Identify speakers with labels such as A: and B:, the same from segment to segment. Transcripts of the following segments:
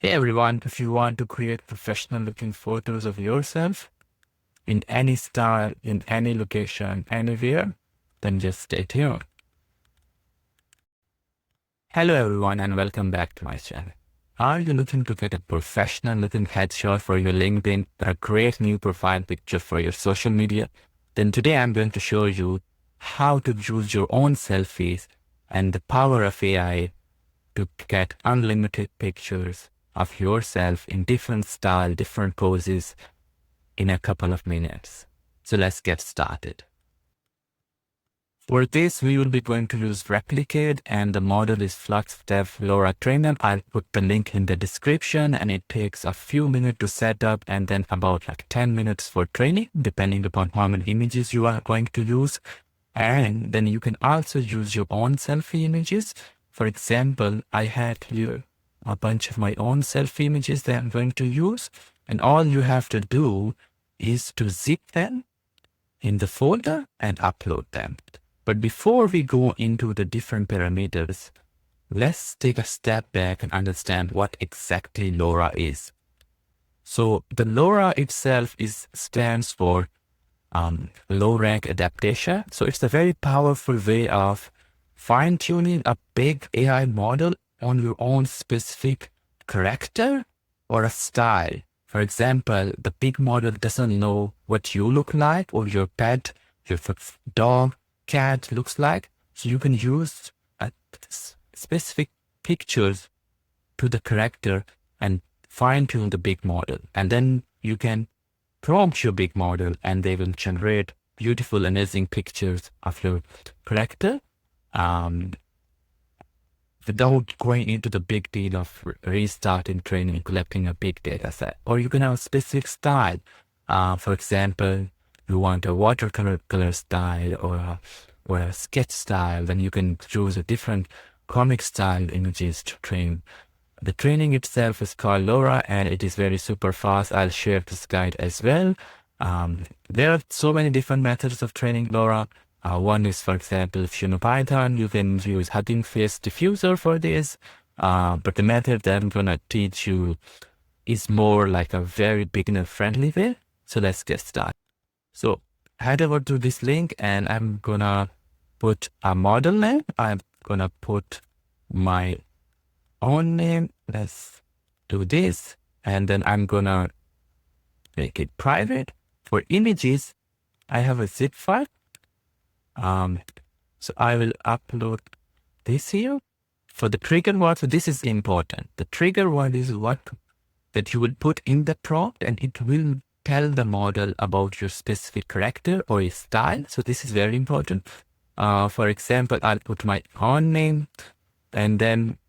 A: Hey everyone, if you want to create professional looking photos of yourself in any style, in any location, anywhere, then just stay tuned. Hello everyone and welcome back to my channel. Are you looking to get a professional looking headshot for your LinkedIn or a great new profile picture for your social media? Then today I'm going to show you how to use your own selfies and the power of AI to get unlimited pictures of yourself in different style, different poses in a couple of minutes. So let's get started. For this, we will be going to use Replicate and the model is FLUX Dev LoRA Trainer. I'll put the link in the description and it takes a few minutes to set up and then about like 10 minutes for training, depending upon how many images you are going to use. And then you can also use your own selfie images. For example, I had here a bunch of my own selfie images that I'm going to use. And all you have to do is to zip them in the folder and upload them. But before we go into the different parameters, let's take a step back and understand what exactly LoRA is. So the LoRA itself stands for low rank adaptation. So it's a very powerful way of fine-tuning a big AI model on your own specific character or a style. For example, the big model doesn't know what you look like or your pet, your dog, cat looks like. So you can use specific pictures to the character and fine-tune the big model. And then you can prompt your big model and they will generate beautiful, amazing pictures of your character without going into the big deal of restarting training, collecting a big data set. Or you can have a specific style. For example, you want a watercolor style or a sketch style, then you can choose a different comic style images to train. The training itself is called LoRA and it is very super fast. I'll share this guide as well. There are so many different methods of training LoRA. One is, for example, if you know Python, you can use Hugging Face Diffuser for this. But the method that I'm going to teach you is more like a very beginner friendly way. So let's get started. So head over to this link and I'm going to put a model name. I'm going to put my own name. Let's do this. And then I'm going to make it private. For images, I have a zip file. So I will upload this here. For the trigger word, so this is important. The trigger word is what that you will put in the prompt and it will tell the model about your specific character or a style. So this is very important. For example, I'll put my own name and then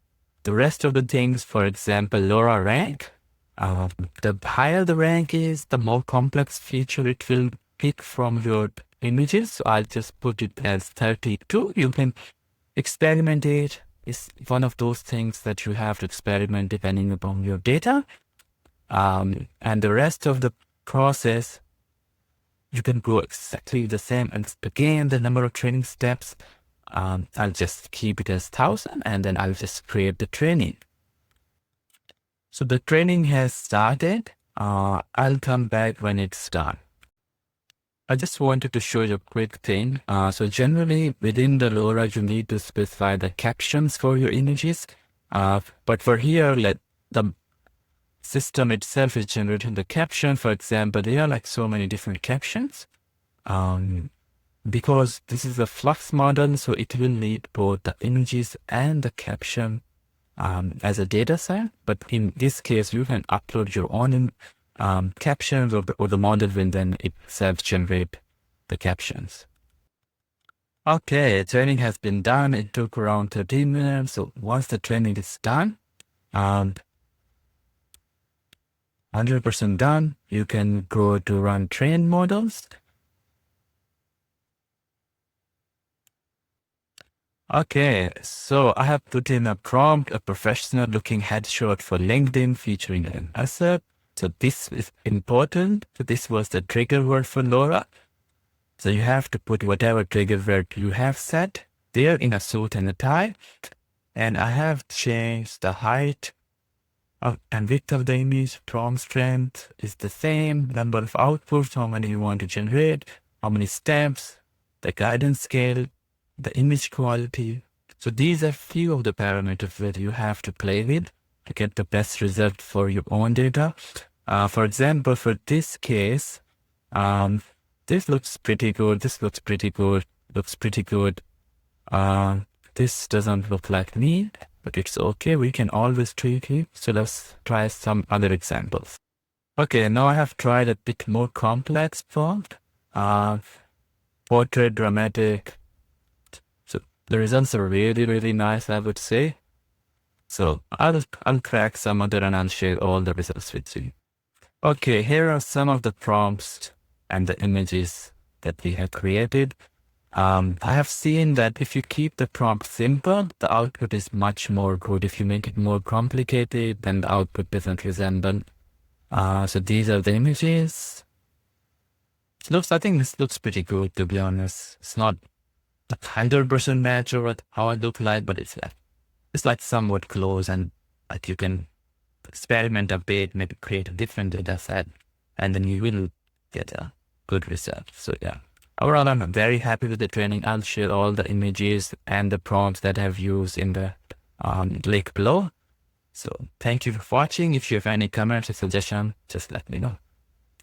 A: the rest of the things, for example, LoRA rank. The higher the rank is, the more complex feature it will pick from your images. So I'll just put it as 32. You can experiment it. It's one of those things that you have to experiment depending upon your data. And the rest of the process, you can go exactly the same. And again, the number of training steps, I'll just keep it as 1,000 and then I'll just create the training. So the training has started. I'll come back when it's done. I just wanted to show you a quick thing. So generally within the LoRA, you need to specify the captions for your images. But for here, the system itself is generating the caption. For example, there are like so many different captions. Because this is a FLUX model, so it will need both the images and the caption as a data set. But in this case, you can upload your own captions or the model will then itself generate the captions. Okay, training has been done. It took around 13 minutes. So once the training is done, 100% done, you can go to run train models. Okay, so I have put in a prompt, a professional looking headshot for LinkedIn featuring an asad. So this is important. So this was the trigger word for LoRA. So you have to put whatever trigger word you have set there in a suit and a tie. And I have changed the height And width of the image, prompt strength is the same, number of outputs, how many you want to generate, how many steps, the guidance scale, the image quality. So these are few of the parameters that you have to play with to get the best result for your own data. For example, for this case, this looks pretty good. This looks pretty good. Looks pretty good. This doesn't look like me, but it's okay. We can always tweak it. So let's try some other examples. Okay, now I have tried a bit more complex prompt. Portrait, dramatic. So the results are really, really nice, I would say. So I'll crack some other and I'll share all the results with you. Okay, here are some of the prompts and the images that we have created. I have seen that if you keep the prompt simple, the output is much more good. If you make it more complicated, then the output doesn't resemble. So these are the images. I think this looks pretty good, to be honest. It's not 100% match or how it look like, but it's like somewhat close, and like you can experiment a bit, maybe create a different data set, and then you will get a good result. So yeah. Overall, I'm very happy with the training. I'll share all the images and the prompts that I've used in the link below. So thank you for watching. If you have any comments or suggestions, just let me know.